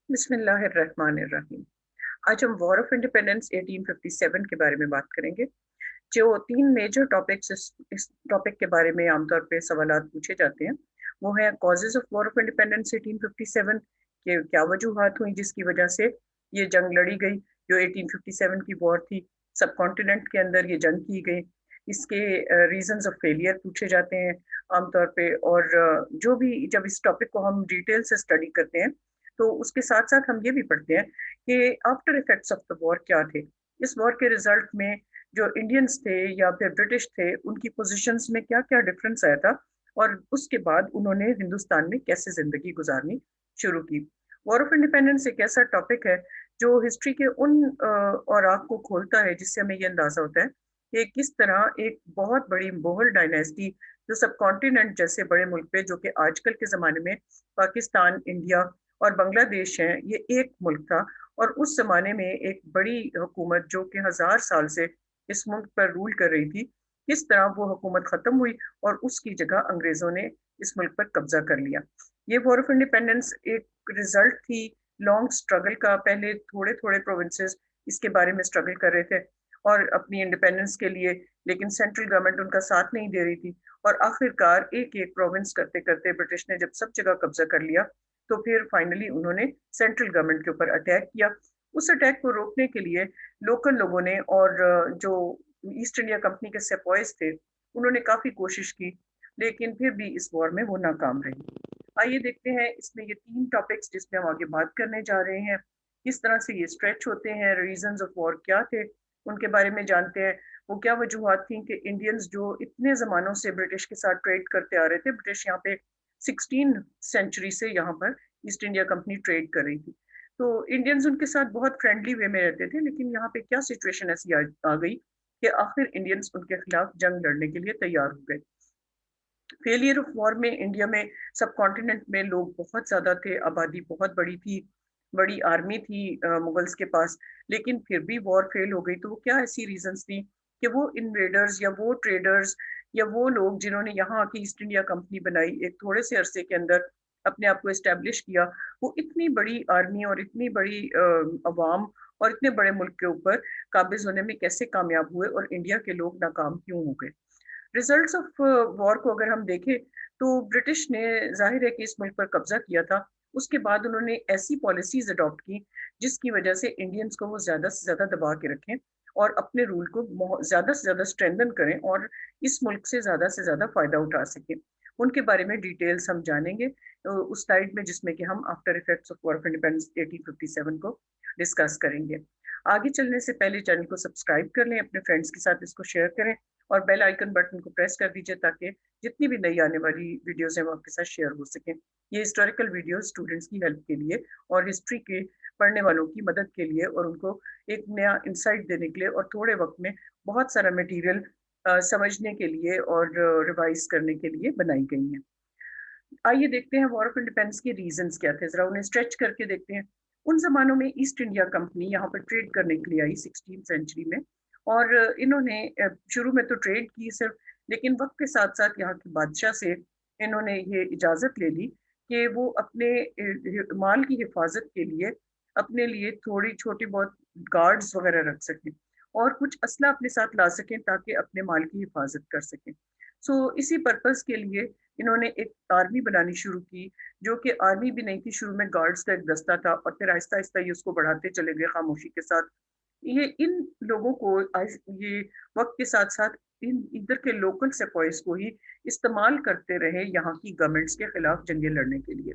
बिस्मिल्लाहिर्रहमानिर्रहीम। आज हम वॉर ऑफ इंडिपेंडेंस 1857 के बारे में बात करेंगे। जो तीन मेजर टॉपिक्स इस टॉपिक के बारे में आमतौर पे सवालात पूछे जाते हैं, वो है causes of war of independence 1857 के क्या वजूहात हुई जिसकी वजह से ये जंग लड़ी गई। जो 1857 की वॉर थी, सब कॉन्टिनेंट के अंदर ये जंग की गई। इसके रीजंस ऑफ फेलियर पूछे जाते हैं आमतौर पे। और जो भी जब इस टॉपिक को हम डिटेल से स्टडी करते हैं, तो उसके साथ साथ हम ये भी पढ़ते हैं कि after effects of the war क्या थे। इस वॉर के रिजल्ट में जो इंडियंस थे या फिर ब्रिटिश थे, उनकी पोजीशंस में क्या क्या डिफरेंस आया था, और उसके बाद उन्होंने हिंदुस्तान में कैसे जिंदगी गुजारनी शुरू की। वॉर ऑफ इंडिपेंडेंस एक ऐसा टॉपिक है जो हिस्ट्री के उन और आग को खोलता है, जिससे हमें ये अंदाजा होता है कि किस तरह एक बहुत बड़ी मुगल डायनेस्टी, जो सब कॉन्टिनेंट जैसे बड़े मुल्क पे, जो कि आजकल के जमाने में पाकिस्तान, इंडिया और बांग्लादेश हैं, ये एक मुल्क था। और उस जमाने में एक बड़ी हुकूमत जो कि 1000 साल से इस मुल्क पर रूल कर रही थी, किस तरह वो हुकूमत खत्म हुई और उसकी जगह अंग्रेजों ने इस मुल्क पर कब्जा कर लिया। ये वॉर ऑफ इंडिपेंडेंस एक रिजल्ट थी लॉन्ग स्ट्रगल का। पहले थोड़े थोड़े प्रोविंसेस इसके बारे में स्ट्रगल कर रहे थे और अपनी इंडिपेंडेंस के लिए, लेकिन सेंट्रल गवर्नमेंट उनका साथ नहीं दे रही थी। और आखिरकार एक एक प्रोविंस करते करते ब्रिटिश ने जब सब जगह कब्जा कर लिया, तो फिर फाइनली उन्होंने सेंट्रल गवर्नमेंट के ऊपर अटैक किया। उस अटैक को रोकने के लिए लोकल लोगों ने और जो ईस्ट इंडिया कंपनी के सेपॉयज थे, उन्होंने काफी कोशिश की, लेकिन फिर भी इस वॉर में वो नाकाम रही। आइए देखते हैं इसमें ये तीन टॉपिक्स जिसमें हम आगे बात करने जा रहे हैं, किस तरह से ये स्ट्रेच होते हैं, रीजंस ऑफ वॉर क्या थे, उनके बारे में जानते हैं। वो क्या वजूहत थी कि इंडियंस जो इतने जमानों से ब्रिटिश के साथ ट्रेड करते आ रहे थे, ब्रिटिश यहाँ पे 16 सेंचुरी से यहाँ पर ईस्ट इंडिया कंपनी ट्रेड कर रही थी, तो इंडियंस उनके साथ बहुत फ्रेंडली वे में रहते थे। लेकिन यहाँ पे क्या सिचुएशन ऐसी आ गई कि आखिर इंडियंस उनके खिलाफ जंग लड़ने के लिए तैयार हो गए। फेलियर ऑफ वॉर में इंडिया में सब कॉन्टिनेंट में लोग बहुत ज्यादा थे, आबादी बहुत बड़ी थी, बड़ी आर्मी थी मुगल्स के पास, लेकिन फिर भी वॉर फेल हो गई। तो वो क्या ऐसी रीजंस थी कि वो इन्वेडर्स या वो ट्रेडर्स या वो लोग जिन्होंने यहाँ आके ईस्ट इंडिया कंपनी बनाई, एक थोड़े से अरसे के अंदर अपने आप को एस्टेब्लिश किया, वो इतनी बड़ी आर्मी और इतनी बड़ी अवाम और इतने बड़े मुल्क के ऊपर काबिज होने में कैसे कामयाब हुए और इंडिया के लोग नाकाम क्यों हो गए। रिजल्ट्स ऑफ वॉर को अगर हम देखें, तो ब्रिटिश ने जाहिर है कि इस मुल्क पर कब्जा किया था। उसके बाद उन्होंने ऐसी पॉलिसीज अडॉप्ट की जिसकी वजह से इंडियंस को वो ज्यादा से ज्यादा दबा के रखें और अपने रूल को ज्यादा से ज्यादा स्ट्रेंथन करें और इस मुल्क से ज्यादा फायदा उठा सकें। उनके बारे में डिटेल्स हम जानेंगे उस स्लाइड में, जिसमें कि हम after effects of war of independence 1857 को डिस्कस करेंगे। आगे चलने से पहले चैनल को सब्सक्राइब कर लें, अपने फ्रेंड्स के साथ इसको शेयर करें और बेल आइकन बटन को प्रेस कर दीजिए ताकि जितनी भी नई आने वाली वीडियोस हैं वो आपके साथ शेयर हो सकें। ये हिस्टोरिकल वीडियो स्टूडेंट्स की हेल्प के लिए और हिस्ट्री के पढ़ने वालों की मदद के लिए और उनको एक नया इंसाइट देने के लिए और थोड़े वक्त में बहुत सारा मटेरियल समझने के लिए और रिवाइज करने के लिए बनाई गई हैं। आइए देखते हैं वॉर ऑफ इंडिपेंडेंस के रीजंस क्या थे, जरा उन्हें स्ट्रेच करके देखते हैं। उन जमानों में ईस्ट इंडिया कंपनी यहाँ पर ट्रेड करने के लिए आई 16 सेंचुरी में। और इन्होंने शुरू में तो ट्रेड की सिर्फ, लेकिन वक्त के साथ साथ यहाँ के बादशाह से इन्होंने ये इजाजत ले ली कि वो अपने माल की हिफाजत के लिए अपने लिए थोड़ी छोटी बहुत गार्ड्स वगैरह रख सकें और कुछ असला अपने साथ ला सकें ताकि अपने माल की हिफाजत कर सकें। इसी पर्पस के लिए इन्होंने एक आर्मी बनानी शुरू की, जो कि आर्मी भी नहीं थी, शुरू में गार्ड्स का एक दस्ता था और फिर आहिस्ता आहिस्ता ये उसको बढ़ाते चले गए खामोशी के साथ। ये इन लोगों को ये वक्त के साथ साथ इन इधर के लोकल सेपॉइस को ही इस्तेमाल करते रहे यहाँ की गवर्नमेंट्स के खिलाफ जंगे लड़ने के लिए।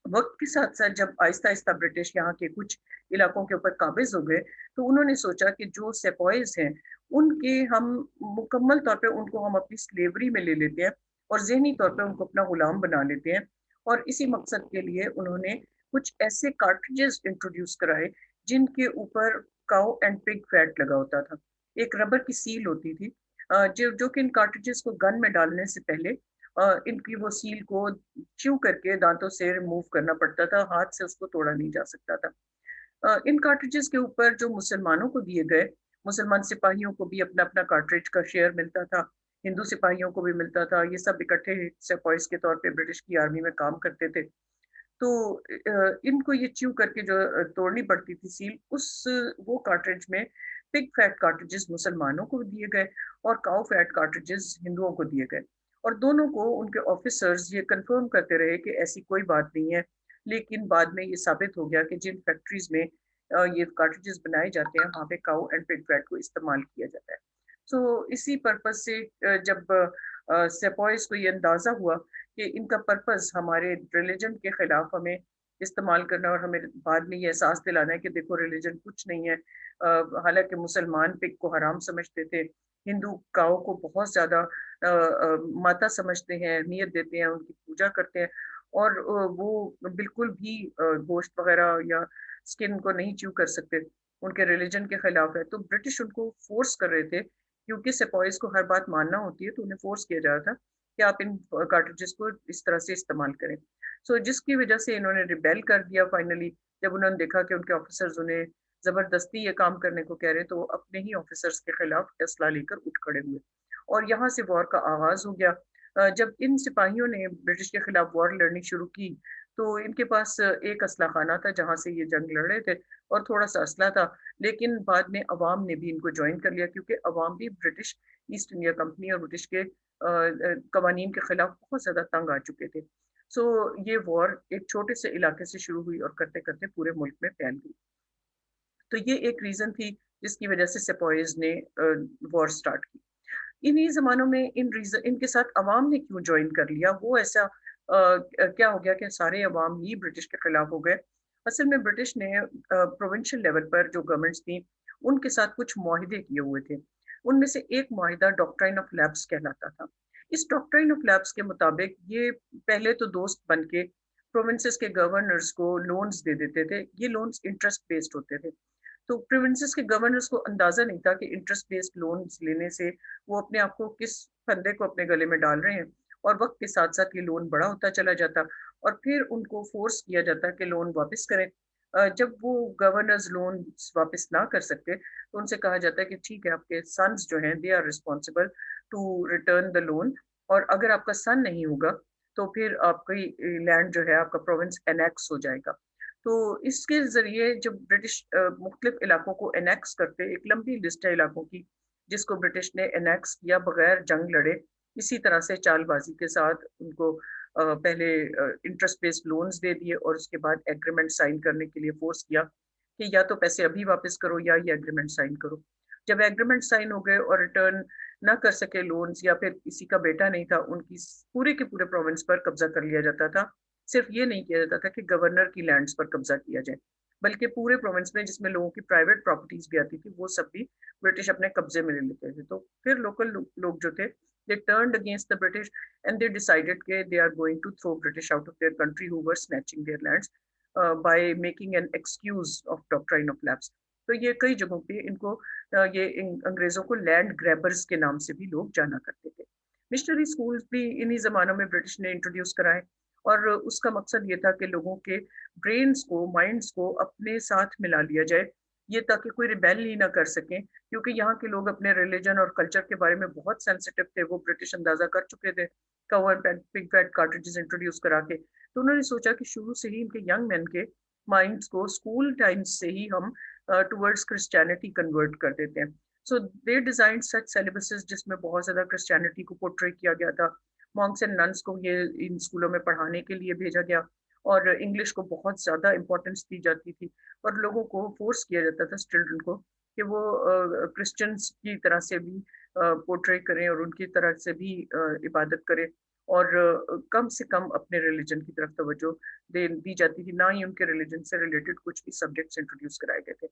वक्त के साथ साथ जब आहिस्ता आहिस्ता ब्रिटिश यहाँ के कुछ इलाकों के ऊपर काबिज हो गए, तो उन्होंने सोचा कि जो सेपॉइज हैं उनके हम मुकम्मल तौर पे उनको हम अपनी स्लेवरी में ले लेते हैं और जहनी तौर पे उनको अपना गुलाम बना लेते हैं। और इसी मकसद के लिए उन्होंने कुछ ऐसे कार्ट्रिजेस इंट्रोड्यूस कराए जिनके ऊपर काउ एंड पिग फैट लगा होता था। एक रबर की सील होती थी, जो जो कि इन कार्ट्रिजेस को गन में डालने से पहले इनकी वो सील को च्यू करके दांतों से रिमूव करना पड़ता था, हाथ से उसको तोड़ा नहीं जा सकता था। इन कार्ट्रिजेस के ऊपर जो मुसलमानों को दिए गए, मुसलमान सिपाहियों को भी अपना अपना कार्ट्रिज का शेयर मिलता था, हिंदू सिपाहियों को भी मिलता था। ये सब इकट्ठे सेपॉइस के तौर पे ब्रिटिश की आर्मी में काम करते थे। तो इनको ये च्यू करके जो तोड़नी पड़ती थी सील, वो कार्ट्रिज में पिग फैट कार्ट्रिजेस मुसलमानों को दिए गए और काउ फैट कार्ट्रिजेस हिंदुओं को दिए गए। और दोनों को उनके ऑफिसर्स ये कंफर्म करते रहे कि ऐसी कोई बात नहीं है, लेकिन बाद में ये साबित हो गया कि जिन फैक्ट्रीज में ये कार्ट्रिजेस बनाए जाते हैं वहाँ पे काउ एंड पिग फैट को इस्तेमाल किया जाता है। सो इसी पर्पज से जब सेपॉइस को ये अंदाजा हुआ कि इनका पर्पस हमारे रिलीजन के खिलाफ हमें इस्तेमाल करना और हमें बाद में ये एहसास दिलाना है कि देखो रिलीजन कुछ नहीं है। हालांकि मुसलमान पिग को हराम समझते थे, हिंदू काऊ को बहुत ज्यादा माता समझते हैं, अहमियत देते हैं, उनकी पूजा करते हैं और वो बिल्कुल भी गोश्त वगैरह या स्किन को नहीं च्यू कर सकते, उनके रिलीजन के खिलाफ है। तो ब्रिटिश उनको फोर्स कर रहे थे, क्योंकि सेपॉइस को हर बात मानना होती है, तो उन्हें फोर्स किया जा रहा था कि आप इन कार्ट्रिजेस को इस तरह से इस्तेमाल करें। जिसकी वजह से इन्होंने रिबेल कर दिया फाइनली। जब उन्होंने देखा कि उनके ऑफिसर्स उन्हें जबरदस्ती ये काम करने को कह रहे, तो वो अपने ही ऑफिसर्स के खिलाफ फैसला लेकर उठ खड़े हुए और यहाँ से वॉर का आगाज हो गया। जब इन सिपाहियों ने ब्रिटिश के खिलाफ वॉर लड़नी शुरू की, तो इनके पास एक असला खाना था जहाँ से ये जंग लड़ रहे थे और थोड़ा सा असला था। लेकिन बाद में अवाम ने भी इनको ज्वाइन कर लिया, क्योंकि अवाम भी ब्रिटिश ईस्ट इंडिया कंपनी और ब्रिटिश के कवानीन के खिलाफ बहुत ज्यादा तंग आ चुके थे। सो ये वॉर एक छोटे से इलाके से शुरू हुई और करते करते पूरे मुल्क में फैल गई। तो ये एक रीजन थी जिसकी वजह से सेपॉइज ने वॉर स्टार्ट की। इन्हीं जमानों में इनके साथ अवाम ने क्यों ज्वाइन कर लिया, वो ऐसा क्या हो गया कि सारे अवाम ही ब्रिटिश के खिलाफ हो गए। असल में ब्रिटिश ने प्रोविंशियल लेवल पर जो गवर्नमेंट्स थी उनके साथ कुछ मुआहिदे किए हुए थे। उनमें से एक मुआहिदा डॉक्ट्राइन ऑफ लैप्स कहलाता था। इस डॉक्ट्राइन ऑफ लैप्स के मुताबिक ये पहले तो दोस्त बन के प्रोविंसेस के गवर्नर्स को लोन्स दे देते थे। ये लोन्स इंटरेस्ट बेस्ड होते थे। तो प्रोविंसेस के गवर्नर्स को अंदाजा नहीं था कि इंटरेस्ट बेस्ड लोन्स लेने से वो अपने आप को किस फंदे को अपने गले में डाल रहे हैं, और वक्त के साथ साथ ये लोन बड़ा होता चला जाता और फिर उनको फोर्स किया जाता कि लोन वापस करें। जब वो गवर्नर्स लोन वापस ना कर सकते तो उनसे कहा जाता है कि ठीक है, आपके सन्स जो हैं they are responsible to return the loan, और अगर आपका सन नहीं होगा तो फिर आपकी लैंड जो है, आपका प्रोविंस एनेक्स हो जाएगा। तो इसके जरिए जब ब्रिटिश मुख्तलिफ इलाकों को एनेक्स करते, एक लंबी लिस्ट है इलाकों की जिसको ब्रिटिश ने एनेक्स किया बगैर जंग लड़े, इसी तरह से चालबाजी के साथ उनको पहले इंटरेस्ट बेस्ड लोन्स दे दिए और उसके बाद एग्रीमेंट साइन करने के लिए फोर्स किया कि या तो पैसे अभी वापस करो या ये एग्रीमेंट साइन करो। जब एग्रीमेंट साइन हो गए और रिटर्न ना कर सके लोन्स, या फिर किसी का बेटा नहीं था, उनकी पूरे के पूरे प्रोविंस पर कब्जा कर लिया जाता था। सिर्फ ये नहीं किया जाता था कि गवर्नर की लैंड्स पर कब्जा किया जाए, बल्कि पूरे प्रोविंस में जिसमें लोगों की प्राइवेट प्रॉपर्टीज भी आती थी वो सब भी ब्रिटिश अपने कब्जे में ले लेते थे। तो फिर लोकल लोग जो थे, they turned against the British and they decided के they are going to throw British out of their country who were snatching their lands by making an excuse of doctrine of lapse. तो ये कई जगहों पे इनको ये अंग्रेजों को लैंड ग्रैबर्स के नाम से भी लोग जाना करते थे। मिशनरी स्कूल्स भी इन्हीं जमानों में ब्रिटिश ने इंट्रोड्यूस कराए और उसका मकसद ये था कि लोगों के ब्रेन्स को, माइंड्स को अपने साथ मिला लिया जाए, ये ताकि कोई रिबेल ही ना कर सकें, क्योंकि यहाँ के लोग अपने रिलीजन और कल्चर के बारे में बहुत सेंसिटिव थे। वो ब्रिटिश अंदाजा कर चुके थे cover pig fat cartridges introduce करा के। तो उन्होंने सोचा कि शुरू से ही इनके यंग मैन के माइंड्स को स्कूल टाइम्स से ही हम टुवर्ड्स क्रिश्चियनिटी कन्वर्ट कर देते हैं। सो दे डिजाइन सच सिलेबसेस जिसमें बहुत ज्यादा क्रिश्चियनिटी को पोर्ट्रे किया गया था। मॉन्क्स एंड नन्स को ये इन स्कूलों में पढ़ाने के लिए भेजा गया और इंग्लिश को बहुत ज्यादा इंपॉर्टेंस दी जाती थी और लोगों को फोर्स किया जाता था, चिल्ड्रन को, कि वो क्रिश्चियंस की तरह से भी पोर्ट्रे करें और उनकी तरह से भी इबादत करें, और कम से कम अपने रिलीजन की तरफ तवज्जो दी जाती थी, ना ही उनके रिलीजन से रिलेटेड कुछ भी सब्जेक्ट्स इंट्रोड्यूस कराए गए थे।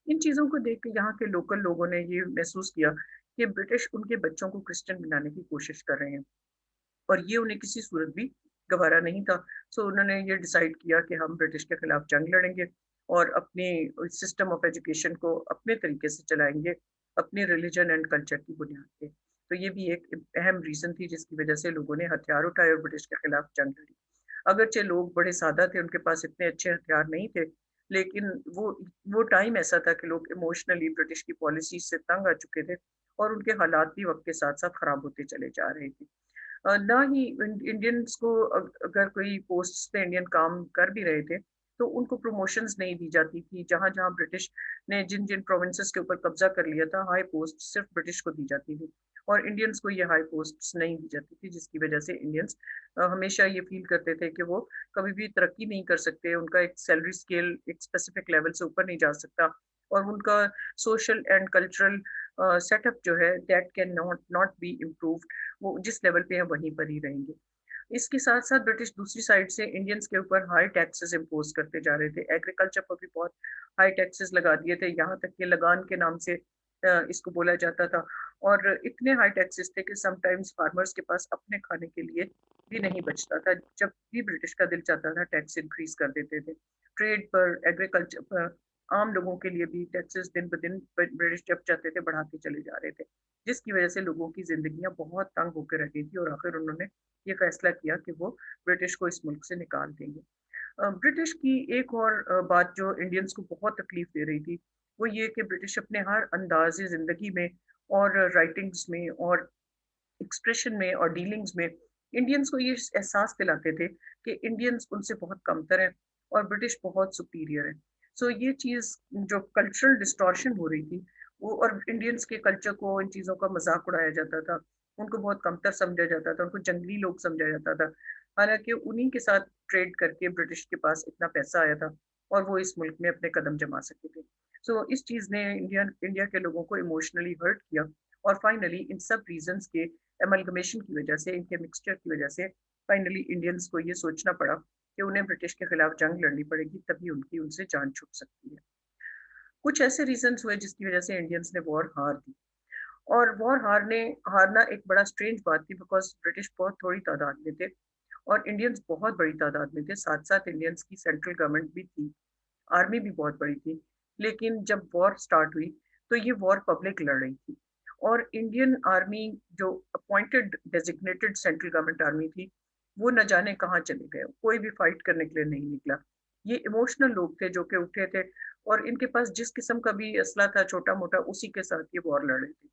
इन चीज़ों को देख के यहाँ के लोकल लोगों ने ये महसूस किया कि ब्रिटिश उनके बच्चों को क्रिश्चियन बनाने की कोशिश कर रहे हैं और ये उन्हें किसी सूरत भी गवारा नहीं था। सो उन्होंने ये डिसाइड किया कि हम ब्रिटिश के खिलाफ जंग लड़ेंगे और अपने सिस्टम ऑफ एजुकेशन को अपने तरीके से चलाएंगे, अपने रिलीजन एंड कल्चर की बुनियाद पे। तो ये भी एक अहम रीजन थी जिसकी वजह से लोगों ने हथियार उठाए और ब्रिटिश के खिलाफ जंग लड़ी। अगरचे लोग बड़े सादा थे, उनके पास इतने अच्छे हथियार नहीं थे, लेकिन वो टाइम ऐसा था कि लोग इमोशनली ब्रिटिश की पॉलिसी से तंग आ चुके थे और उनके हालात भी वक्त के साथ साथ खराब होते चले जा रहे थे। ना ही इंडियंस को अगर कोई पोस्ट पे इंडियन काम कर भी रहे थे तो उनको प्रमोशंस नहीं दी जाती थी। जहां जहां ब्रिटिश ने जिन जिन प्रोविंसेस के ऊपर कब्जा कर लिया था, हाई पोस्ट सिर्फ ब्रिटिश को दी जाती थी और इंडियंस को ये हाई पोस्ट नहीं दी जाती थी, जिसकी वजह से इंडियंस हमेशा ये फील करते थे कि वो कभी भी तरक्की नहीं कर सकते, उनका एक सैलरी स्केल एक स्पेसिफिक लेवल से ऊपर नहीं जा सकता और उनका सोशल एंड कल्चरल सेटअप जो है that can not not be improved. वो जिस लेवल पे हैं वहीं पर ही रहेंगे। इसके साथ साथ ब्रिटिश दूसरी साइड से इंडियंस के ऊपर हाई टैक्सेस इम्पोज करते जा रहे थे। एग्रीकल्चर पर भी बहुत हाई टैक्सेस लगा दिए थे, यहाँ तक कि लगान के नाम से इसको बोला जाता था। और इतने हाई टैक्सेस थे कि समटाइम्स फार्मर्स के पास अपने खाने के लिए भी नहीं बचता था। जब भी ब्रिटिश का दिल चाहता था टैक्स इंक्रीज कर देते थे। ट्रेड पर, एग्रीकल्चर पर, आम लोगों के लिए भी टैक्सेस दिन ब दिन ब्रिटिश जब चाहते थे बढ़ाते चले जा रहे थे, जिसकी वजह से लोगों की जिंदगियां बहुत तंग होकर रह गई थी और आखिर उन्होंने ये फैसला किया कि वो ब्रिटिश को इस मुल्क से निकाल देंगे। ब्रिटिश की एक और बात जो इंडियंस को बहुत तकलीफ दे रही थी, वो ये कि ब्रिटिश अपने हर अंदाज़े ज़िंदगी में और राइटिंग्स में और एक्सप्रेशन में और डीलिंग्स में इंडियंस को ये एहसास दिलाते थे कि इंडियंस उनसे बहुत कमतर हैं और ब्रिटिश बहुत सुपीरियर है। सो ये चीज़ जो कल्चरल डिस्टॉर्शन हो रही थी वो, और इंडियंस के कल्चर को, इन चीज़ों का मजाक उड़ाया जाता था, उनको बहुत कमतर समझा जाता था, उनको जंगली लोग समझा जाता था। हालांकि उन्हीं के साथ ट्रेड करके ब्रिटिश के पास इतना पैसा आया था और वो इस मुल्क में अपने कदम जमा सके थे। सो इस चीज़ ने इंडिया के लोगों को इमोशनली हर्ट किया और फाइनली इन सब रीजंस के एमलगमेशन की वजह से, इनके मिक्सचर की वजह से फाइनली इंडियंस को ये सोचना पड़ा कि उन्हें ब्रिटिश के खिलाफ जंग लड़नी पड़ेगी, तभी उनकी उनसे जान छूट सकती है। कुछ ऐसे रीजंस हुए जिसकी वजह से इंडियंस ने वॉर हार दी। और वॉर हारना एक बड़ा स्ट्रेंज बात थी, बिकॉज ब्रिटिश बहुत थोड़ी तादाद में थे और इंडियंस बहुत बड़ी तादाद में थे। साथ साथ इंडियंस की सेंट्रल गवर्नमेंट भी थी, आर्मी भी बहुत बड़ी थी। लेकिन जब वॉर स्टार्ट हुई तो ये वॉर पब्लिक लड़ रही थी और इंडियन आर्मी जो appointed designated central government army थी, वो न जाने कहाँ चले गए, कोई भी फाइट करने के लिए नहीं निकला। ये इमोशनल लोग थे जो कि उठे थे और इनके पास जिस किस्म का भी असला था छोटा मोटा, उसी के साथ ये वॉर लड़ रहे थे।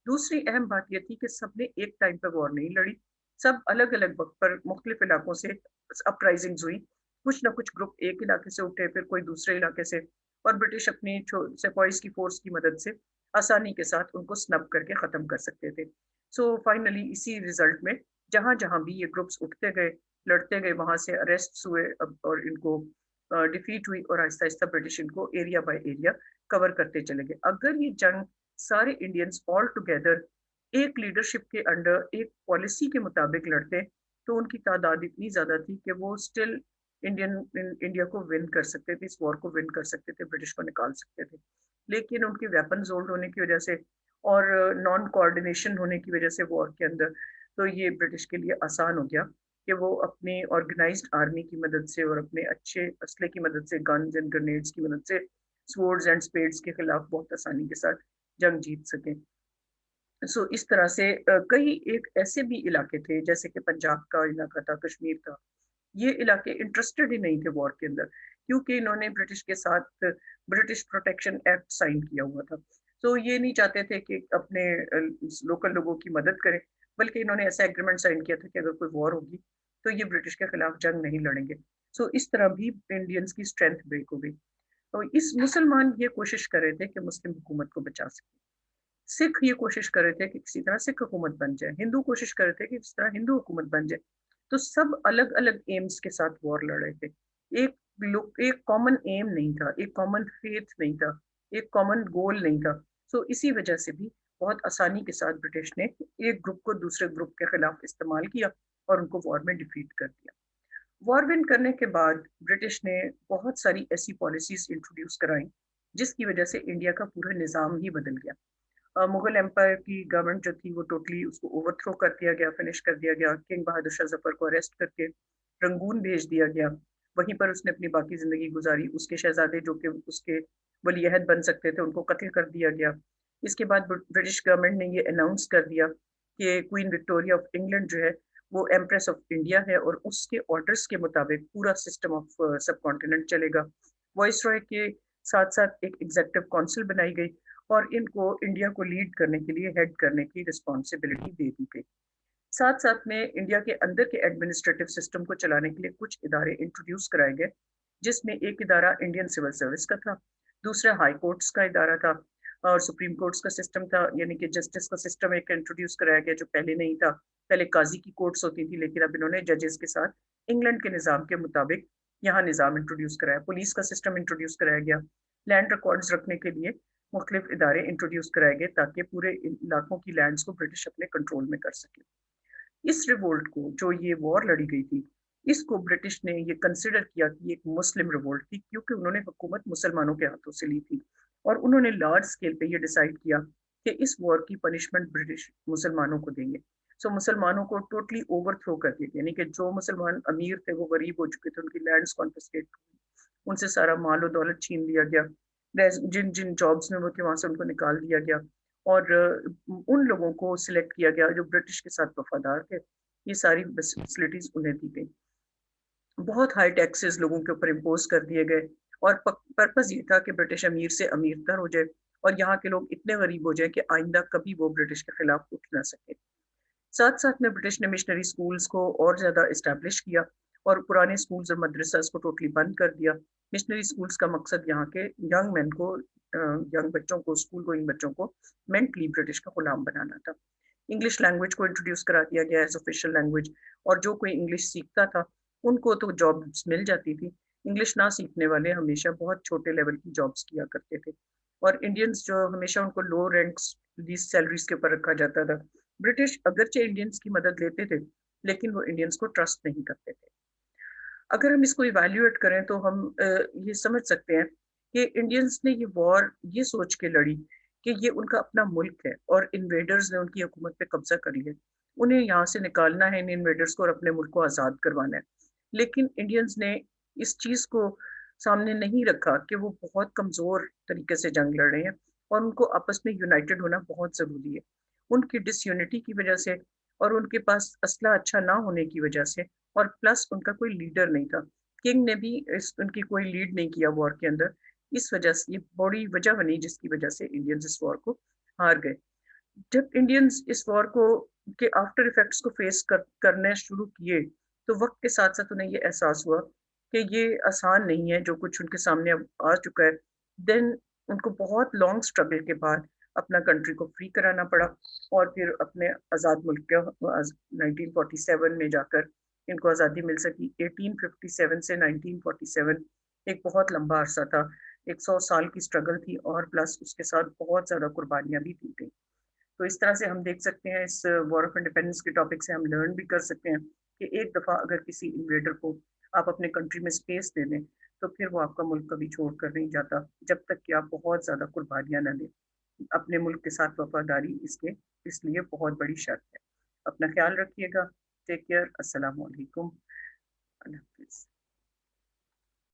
दूसरी अहम बात यह थी कि सबने एक टाइम पर वॉर नहीं लड़ी, सब अलग अलग वक्त पर मुख्तलिफ इलाकों से अपराइजिंग्स हुई। कुछ ना कुछ ग्रुप एक इलाके से उठे, फिर कोई दूसरे इलाके से, और ब्रिटिश अपनी सेपॉइस की फोर्स की मदद से आसानी के साथ उनको स्नब करके ख़त्म कर सकते थे। सो फाइनली इसी रिजल्ट में जहां जहां भी ये ग्रुप्स उठते गए, लड़ते गए, वहां से अरेस्ट हुए और इनको डिफीट हुई और आहिस्ता आहिस्ता ब्रिटिश इनको एरिया बाय एरिया कवर करते चले गए। अगर ये जंग सारे इंडियंस ऑल टुगेदर एक लीडरशिप के अंडर एक पॉलिसी के मुताबिक लड़ते तो उनकी तादाद इतनी ज्यादा थी कि वो स्टिल इंडिया को विन कर सकते थे, इस वॉर को विन कर सकते थे, ब्रिटिश को निकाल सकते थे। लेकिन उनके वेपन्स ओल्ड होने की वजह से और नॉन कोऑर्डिनेशन होने की वजह से वॉर के अंदर, तो ये ब्रिटिश के लिए आसान हो गया कि वो अपनी ऑर्गेनाइज्ड आर्मी की मदद से और अपने अच्छे असले की मदद से, गन्स एंड ग्रेनेड्स की मदद से, स्वर्ड्स एंड स्पेड्स के खिलाफ बहुत आसानी के साथ जंग जीत सके। सो इस तरह से कई एक ऐसे भी इलाके थे जैसे कि पंजाब का इलाका था, कश्मीर था, ये इलाके इंटरेस्टेड ही नहीं थे वॉर के अंदर, क्योंकि इन्होंने ब्रिटिश के साथ ब्रिटिश प्रोटेक्शन एक्ट साइन किया हुआ था। तो ये नहीं चाहते थे कि अपने लोकल लोगों की मदद करें, बल्कि इन्होंने ऐसा एग्रीमेंट साइन किया था कि अगर कोई वॉर होगी तो ये ब्रिटिश के खिलाफ जंग नहीं लड़ेंगे। सो इस तरह भी इंडियंस की स्ट्रेंथ ब्रेक हो गई। तो इस मुसलमान ये कोशिश कर रहे थे कि मुस्लिम हुकूमत को बचा सके, सिख ये कोशिश कर रहे थे कि किसी तरह सिख हुकूमत बन जाए, हिंदू कोशिश कर रहे थे कि किसी तरह हिंदू हुकूमत बन जाए। तो सब अलग अलग एम्स के साथ वॉर लड़ रहे थे। एक एक कॉमन एम नहीं था, एक कॉमन फेथ नहीं था, एक कॉमन गोल नहीं था। सो इसी वजह से भी बहुत आसानी के साथ ब्रिटिश ने एक ग्रुप को दूसरे ग्रुप के खिलाफ इस्तेमाल किया और उनको वॉर में डिफीट कर दिया। वॉर विन करने के बाद ब्रिटिश ने बहुत सारी ऐसी पॉलिसीज इंट्रोड्यूस कराई जिसकी वजह से इंडिया का पूरा निज़ाम ही बदल गया। मुगल एम्पायर की गवर्नमेंट जो थी वो टोटली उसको ओवरथ्रो कर दिया गया, फिनिश कर दिया गया। किंग बहादुर शाह जफर को अरेस्ट करके रंगून भेज दिया गया। वहीं पर उसने अपनी बाकी जिंदगी गुजारी। उसके शहजादे जो कि उसके वलीअहद बन सकते थे उनको कत्ल कर दिया गया। इसके बाद ब्रिटिश गवर्नमेंट ने ये अनाउंस कर दिया कि क्वीन विक्टोरिया ऑफ इंग्लैंड जो है वो एम्प्रेस ऑफ इंडिया है और उसके ऑर्डर्स के मुताबिक पूरा सिस्टम ऑफ सब कॉन्टिनेंट चलेगा। वॉइस रॉय के साथ साथ एक एग्जेक्टिव काउंसिल बनाई गई और इनको इंडिया को लीड करने के लिए, हेड करने की रिस्पॉन्सिबिलिटी दे दी गई। साथ साथ में इंडिया के अंदर के एडमिनिस्ट्रेटिव सिस्टम को चलाने के लिए कुछ इदारे इंट्रोड्यूस कराए गए, जिसमें एक इदारा इंडियन सिविल सर्विस का था, दूसरा हाई कोर्ट्स का इदारा था और सुप्रीम कोर्ट्स का सिस्टम था, यानी कि जस्टिस का सिस्टम एक इंट्रोड्यूस कराया गया जो पहले नहीं था। पहले काजी की कोर्ट्स होती थी, लेकिन अब इन्होंने जजेस के साथ इंग्लैंड के निज़ाम के मुताबिक यहाँ निज़ाम इंट्रोड्यूस कराया। पुलिस का सिस्टम इंट्रोड्यूस कराया गया। लैंड रिकॉर्ड्स रखने के लिए मुख्तलिफ इदारे इंट्रोड्यूस कराए गए ताकि पूरे इलाकों की लैंड्स को ब्रिटिश अपने कंट्रोल में कर सके। इस रिवोल्ट को, जो ये वॉर लड़ी गई थी, इसको ब्रिटिश ने ये कंसिडर किया कि एक मुस्लिम रिवोल्ट थी, क्योंकि उन्होंने हुकूमत मुसलमानों के हाथों से ली थी और उन्होंने लार्ज स्केल पे ये डिसाइड किया कि इस वॉर की पनिशमेंट ब्रिटिश मुसलमानों को देंगे। सो मुसलमानों को टोटली ओवरथ्रो कर दिया, यानी कि जो मुसलमान अमीर थे वो गरीब हो चुके थे, उनकी लैंड्स कॉन्फिस्केट, उनसे सारा माल और दौलत छीन लिया गया, जिन जिन जॉब्स में वो थे वहां से उनको निकाल दिया गया और उन लोगों को सिलेक्ट किया गया जो ब्रिटिश के साथ वफादार थे। ये सारी फैसिलिटीज उन्हें दी गई। बहुत हाई टैक्सेस लोगों के ऊपर इम्पोज कर दिए गए और पर्पज ये था कि ब्रिटिश अमीर से अमीरतर हो जाए और यहाँ के लोग इतने गरीब हो जाए कि आइंदा कभी वो ब्रिटिश के खिलाफ उठ ना सके। साथ साथ में ब्रिटिश ने मिशनरी स्कूल्स को और ज़्यादा इस्टेब्लिश किया और पुराने स्कूल्स और मदरसास को टोटली बंद कर दिया। मिशनरी स्कूल्स का मकसद यहाँ के यंग मैन को, यंग बच्चों को, स्कूल गोइंग बच्चों को मेंटली ब्रिटिश का गुलाम बनाना था। इंग्लिश लैंग्वेज को इंट्रोड्यूस करा दिया गया एज ऑफिशियल लैंग्वेज और जो कोई इंग्लिश सीखता था उनको तो जॉब्स मिल जाती थी। इंग्लिश ना सीखने वाले हमेशा बहुत छोटे लेवल की जॉब्स किया करते थे और इंडियंस जो हमेशा उनको लो रैंक्स, लीस्ट सैलरीज के ऊपर रखा जाता था। ब्रिटिश अगरचे इंडियंस की मदद लेते थे, लेकिन वो इंडियंस को ट्रस्ट नहीं करते थे। अगर हम इसको इवैल्यूएट करें तो हम ये समझ सकते हैं कि इंडियंस ने ये वॉर ये सोच के लड़ी कि ये उनका अपना मुल्क है और इन्वेडर्स ने उनकी हुकूमत पे कब्जा कर लिया। उन्हें यहाँ से निकालना है इन इन्वेडर्स को और अपने मुल्क को आज़ाद करवाना है। लेकिन इंडियंस ने इस चीज़ को सामने नहीं रखा कि वो बहुत कमज़ोर तरीके से जंग लड़ रहे हैं और उनको आपस में यूनाइटेड होना बहुत ज़रूरी है। उनकी डिसयूनिटी की वजह से और उनके पास असला अच्छा ना होने की वजह से और प्लस उनका कोई लीडर नहीं था। किंग ने भी उनकी कोई लीड नहीं किया वॉर के अंदर। इस वजह से ये बड़ी वजह बनी जिसकी वजह से इंडियंस इस वॉर को हार गए। जब इंडियंस इस वॉर को के आफ्टर इफेक्ट्स को फेस करने शुरू किए तो वक्त के साथ साथ उन्हें ये एहसास हुआ कि ये आसान नहीं है जो कुछ उनके सामने अब आ चुका है। देन उनको बहुत लॉन्ग स्ट्रगल के बाद अपना कंट्री को फ्री कराना पड़ा और फिर अपने आज़ाद मुल्क के 1947 में जाकर इनको आज़ादी मिल सकी। 1857 से 1947 एक बहुत लंबा अरसा था। 100 साल की स्ट्रगल थी और प्लस उसके साथ बहुत ज़्यादा कुर्बानियां भी दी गई। तो इस तरह से हम देख सकते हैं, इस वॉर ऑफ इंडिपेंडेंस के टॉपिक से हम लर्न भी कर सकते हैं कि एक दफ़ा अगर किसी इन्वेडर को आप अपने कंट्री में स्पेस दे दें तो फिर वो आपका मुल्क कभी छोड़ कर नहीं जाता जब तक कि आप बहुत ज़्यादा कुर्बानियाँ ना दें। अपने मुल्क के साथ वफादारी इसके इसलिए बहुत बड़ी शर्त है। अपना ख्याल रखिएगा। Take care. अस्सलाम वालेकुम। अल्लाह हाफिज़।